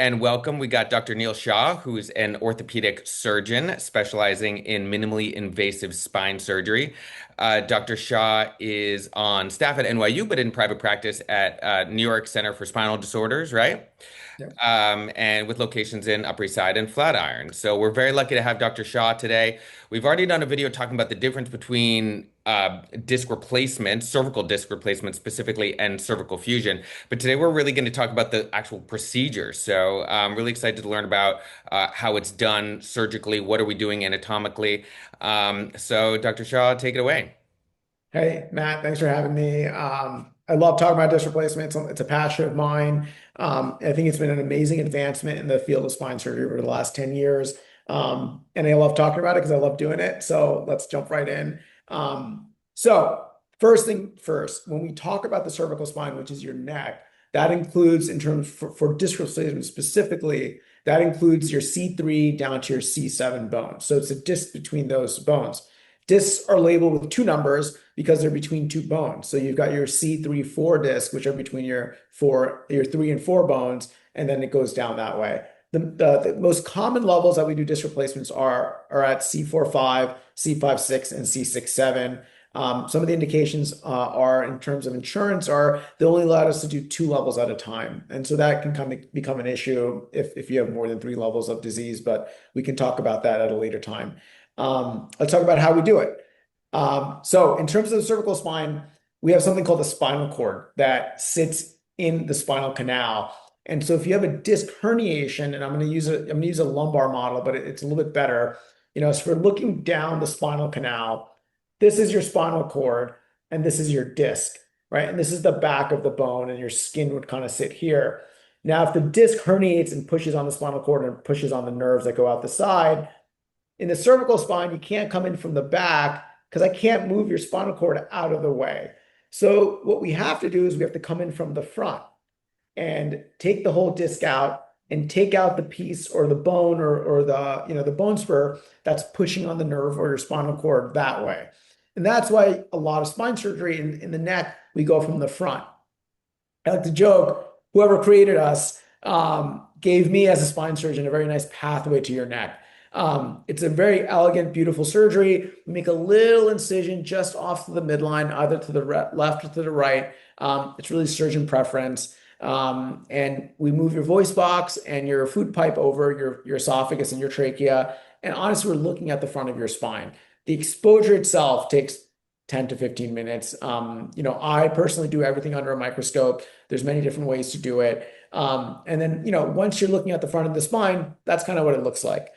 and welcome. We got Dr. Neel Shah, who's an orthopedic surgeon specializing in minimally invasive spine surgery. Dr. Shah is on staff at NYU, but in private practice at New York Center for Spinal Disorders, right? Yep. And with locations in Upper East Side and Flatiron. So we're very lucky to have Dr. Shah today. We've already done a video talking about the difference between disc replacement, cervical disc replacement specifically, and cervical fusion. But today we're really going to talk about the actual procedure. So I'm really excited to learn about how it's done surgically. What are we doing anatomically? So Dr. Shah, take it away. Hey, Matt, thanks for having me. I love talking about disc replacement. It's a passion of mine. I think it's been an amazing advancement in the field of spine surgery over the last 10 years. And I love talking about it because I love doing it. So let's jump right in. So first thing first, when we talk about the cervical spine, which is your neck, that includes in terms for disc replacement specifically, that includes your C3 down to your C7 bone. So it's a disc between those bones. Discs are labeled with two numbers because they're between two bones. So you've got your C3-4 disc, which are between your 3 and 4 bones, and then it goes down that way. The most common levels that we do disc replacements are at C4-5, C5-6, and C6-7. Some of the indications are in terms of insurance are they only allowed us to do 2 levels at a time. And so that can become an issue if you have more than 3 levels of disease, but we can talk about that at a later time. Let's talk about how we do it. So in terms of the cervical spine, we have something called the spinal cord that sits in the spinal canal. And so if you have a disc herniation, and I'm going to use a lumbar model, but it's a little bit better. So if we're looking down the spinal canal, this is your spinal cord, and this is your disc, right? And this is the back of the bone, and your skin would kind of sit here. Now, if the disc herniates and pushes on the spinal cord and pushes on the nerves that go out the side, in the cervical spine, you can't come in from the back because I can't move your spinal cord out of the way. So what we have to do is we have to come in from the front and take the whole disc out and take out the piece or the bone or the bone spur that's pushing on the nerve or your spinal cord that way. And that's why a lot of spine surgery in the neck, we go from the front. I like to joke, whoever created us gave me as a spine surgeon a very nice pathway to your neck. It's a very elegant, beautiful surgery. We make a little incision just off to the midline, either to the left or to the right. It's really surgeon preference. And we move your voice box and your food pipe over your esophagus and your trachea. And honestly, we're looking at the front of your spine. The exposure itself takes 10 to 15 minutes. I personally do everything under a microscope. There's many different ways to do it. And then, once you're looking at the front of the spine, that's kind of what it looks like.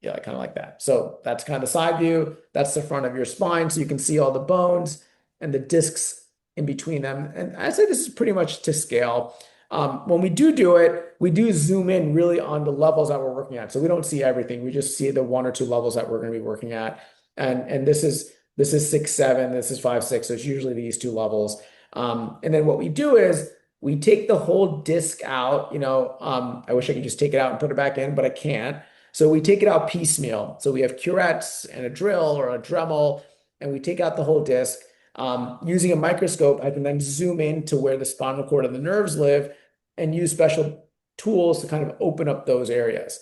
Yeah, kind of like that. So that's kind of the side view. That's the front of your spine. So you can see all the bones and the discs in between them. And I'd say this is pretty much to scale. When we do it, we do zoom in really on the levels that we're working at. So we don't see everything. We just see the 1 or 2 levels that we're going to be working at. And this is 6-7, this is 5-6. So it's usually these 2 levels. And then what we do is we take the whole disc out. I wish I could just take it out and put it back in, but I can't. So we take it out piecemeal. So we have curettes and a drill or a Dremel, and we take out the whole disc. Using a microscope, I can then zoom in to where the spinal cord and the nerves live and use special tools to kind of open up those areas.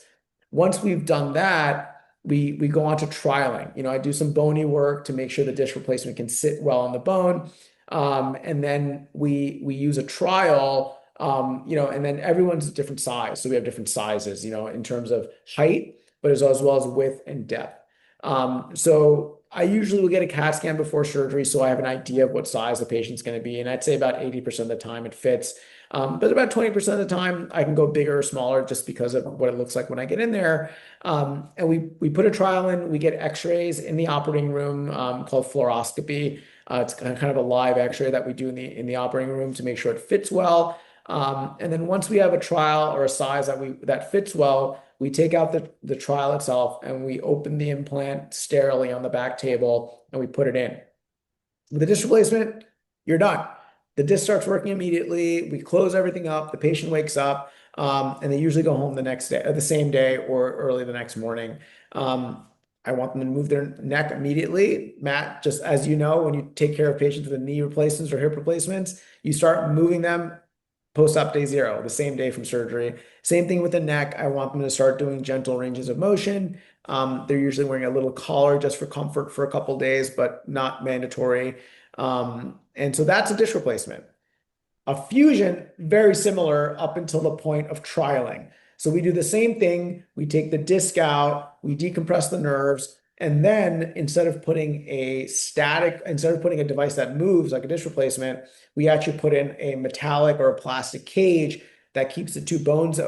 Once we've done that, we go on to trialing. I do some bony work to make sure the disc replacement can sit well on the bone. And then we use a trial. And then everyone's a different size. So we have different sizes, in terms of height, but as well as width and depth. So I usually will get a CAT scan before surgery, so I have an idea of what size the patient's going to be. And I'd say about 80% of the time it fits. But about 20% of the time I can go bigger or smaller just because of what it looks like when I get in there. And we put a trial in, we get x-rays in the operating room called fluoroscopy. It's kind of a live x-ray that we do in the operating room to make sure it fits well. And then once we have a trial or a size that fits well, we take out the trial itself and we open the implant sterilely on the back table and we put it in. With the disc replacement, you're done. The disc starts working immediately. We close everything up. The patient wakes up, and they usually go home the next day, the same day or early the next morning. I want them to move their neck immediately. Matt, just as you know, when you take care of patients with knee replacements or hip replacements, you start moving them post-op day zero, the same day from surgery. Same thing with the neck. I want them to start doing gentle ranges of motion. They're usually wearing a little collar just for comfort for a couple days, but not mandatory. And so that's a disc replacement. A fusion, very similar up until the point of trialing. So we do the same thing. We take the disc out, we decompress the nerves, and then instead of putting a device that moves like a disc replacement, we actually put in a metallic or a plastic cage that keeps the two bones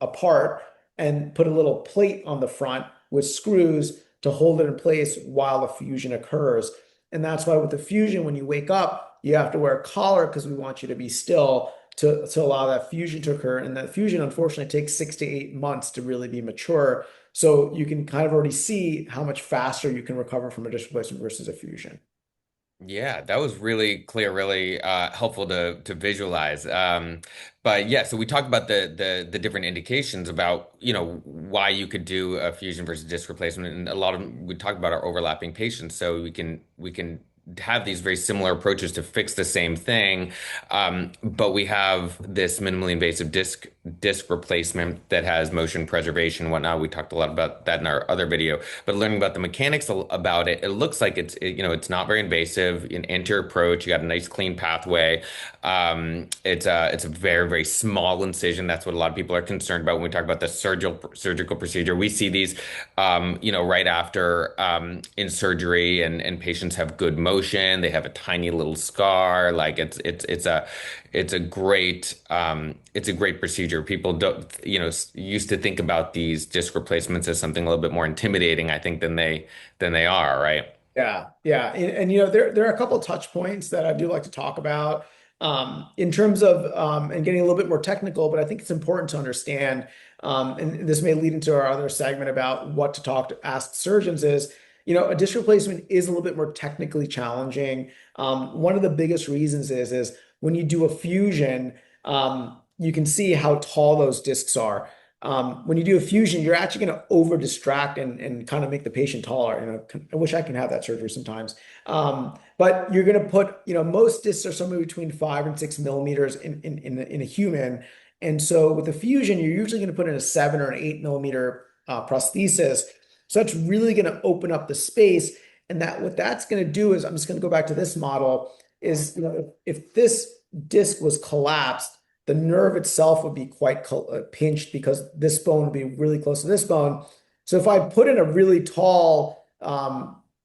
apart and put a little plate on the front with screws to hold it in place while the fusion occurs. And that's why with the fusion, when you wake up, you have to wear a collar because we want you to be still to allow that fusion to occur. And that fusion, unfortunately, takes 6 to 8 months to really be mature. So you can kind of already see how much faster you can recover from a disc replacement versus a fusion. Yeah, that was really clear, really helpful to visualize. But yeah, so we talked about the different indications about, why you could do a fusion versus disc replacement, and a lot of we talked about our overlapping patients, so we can have these very similar approaches to fix the same thing. But we have this minimally invasive disc replacement that has motion preservation and whatnot. We talked a lot about that in our other video. But learning about the mechanics about it, it looks like it's not very invasive. An anterior approach, you got a nice clean pathway. It's a very, very small incision. That's what a lot of people are concerned about when we talk about the surgical procedure. We see these, right after in surgery, and patients have good motion. They have a tiny little scar. Like it's a great procedure. People don't, used to think about these disc replacements as something a little bit more intimidating, I think, than they are, right? Yeah, yeah, and there are a couple of touch points that I do like to talk about in terms of and getting a little bit more technical, but I think it's important to understand, and this may lead into our other segment about what to ask surgeons is, a disc replacement is a little bit more technically challenging. One of the biggest reasons is when you do a fusion, you can see how tall those discs are. When you do a fusion, you're actually going to over distract and kind of make the patient taller. I wish I can have that surgery sometimes. But you're going to put, most discs are somewhere between 5 and 6 millimeters in a human. And so with a fusion, you're usually going to put in a 7 or 8 millimeter prosthesis. So that's really going to open up the space. And what that's going to do is, I'm just going to go back to this model, is, if this disc was collapsed, the nerve itself would be quite pinched because this bone would be really close to this bone. So if I put in a really tall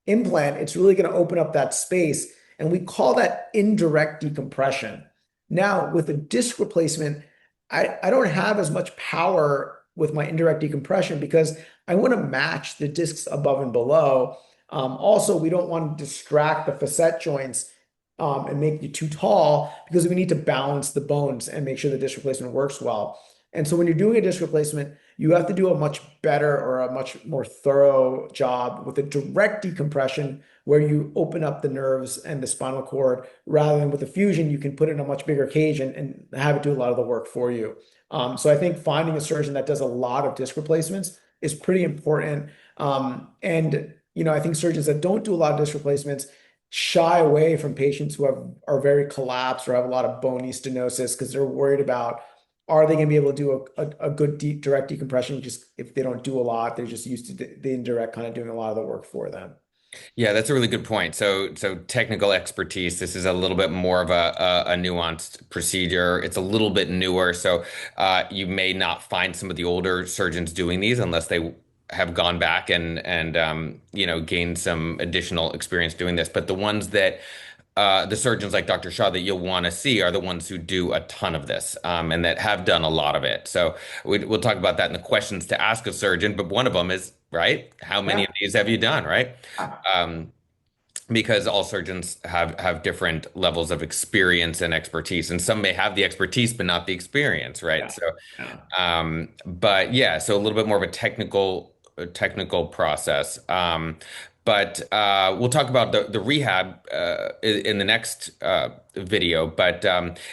implant, it's really going to open up that space. And we call that indirect decompression. Now, with a disc replacement, I don't have as much power with my indirect decompression because I want to match the discs above and below. Also, we don't want to distract the facet joints and make you too tall because we need to balance the bones and make sure the disc replacement works well. And so when you're doing a disc replacement, you have to do a much better or a much more thorough job with a direct decompression where you open up the nerves and the spinal cord rather than with a fusion, you can put it in a much bigger cage and have it do a lot of the work for you. So I think finding a surgeon that does a lot of disc replacements is pretty important. I think surgeons that don't do a lot of disc replacements shy away from patients who are very collapsed or have a lot of bony stenosis because they're worried about, are they going to be able to do a good direct decompression? Just if they don't do a lot, they're just used to the indirect kind of doing a lot of the work for them. Yeah, that's a really good point. So technical expertise. This is a little bit more of a nuanced procedure. It's a little bit newer, so you may not find some of the older surgeons doing these unless they have gone back and gained some additional experience doing this. But the ones that the surgeons like Dr. Shah that you'll want to see are the ones who do a ton of this and that have done a lot of it. So we'll talk about that in the questions to ask a surgeon. But one of them is, right, how many Yeah. of these have you done, right? Um, because all surgeons have different levels of experience and expertise, and some may have the expertise but not the experience, right? Yeah. So, Yeah. but yeah, so a little bit more of a technical process. But we'll talk about the rehab in the next video. But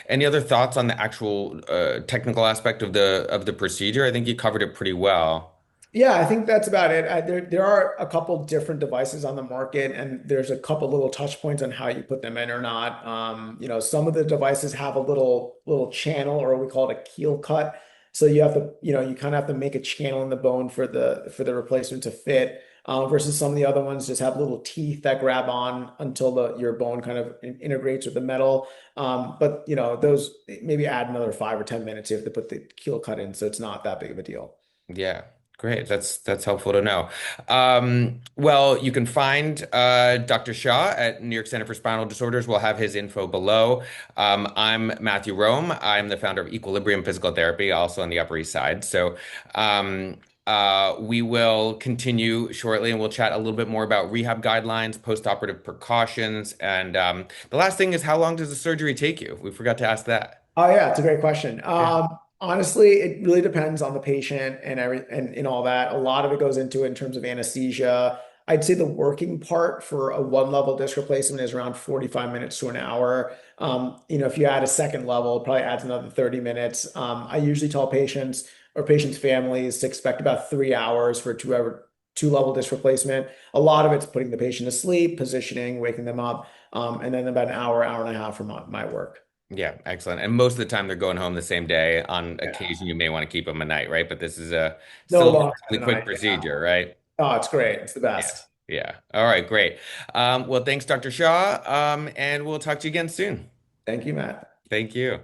any other thoughts on the actual technical aspect of the procedure? I think you covered it pretty well. Yeah, I think that's about it. There are a couple different devices on the market, and there's a couple little touch points on how you put them in or not. Some of the devices have a little channel, or we call it a keel cut. So you have to, you kind of have to make a channel in the bone for the replacement to fit. Versus some of the other ones just have little teeth that grab on until the your bone kind of integrates with the metal. But those maybe add another 5 or 10 minutes you have to put the keel cut in, so it's not that big of a deal. Yeah, great. That's helpful to know. Well, you can find Dr. Shah at New York Center for Spinal Disorders. We'll have his info below. I'm Matthew Rome. I'm the founder of Equilibrium Physical Therapy, also on the Upper East Side. So we will continue shortly, and we'll chat a little bit more about rehab guidelines, post-operative precautions, and the last thing is, how long does the surgery take you? We forgot to ask that. Oh yeah, it's a great question. Yeah. Honestly, it really depends on the patient and all that. A lot of it goes into it in terms of anesthesia. I'd say the working part for a one level disc replacement is around 45 minutes to an hour. If you add a second level, it probably adds another 30 minutes. I usually tell patients or patients' families to expect about 3 hours for a two level disc replacement. A lot of it's putting the patient to sleep, positioning, waking them up, and then about an hour, hour and a half for my work. Yeah, excellent. And most of the time they're going home the same day. On Yeah. occasion, you may want to keep them a night, right? But this is a No still a longer relatively than I, quick yeah. procedure, right? Oh, it's great. It's the Yeah. best. Yeah. All right, great. Well, thanks, Dr. Shaw. And we'll talk to you again soon. Thank you, Matt. Thank you.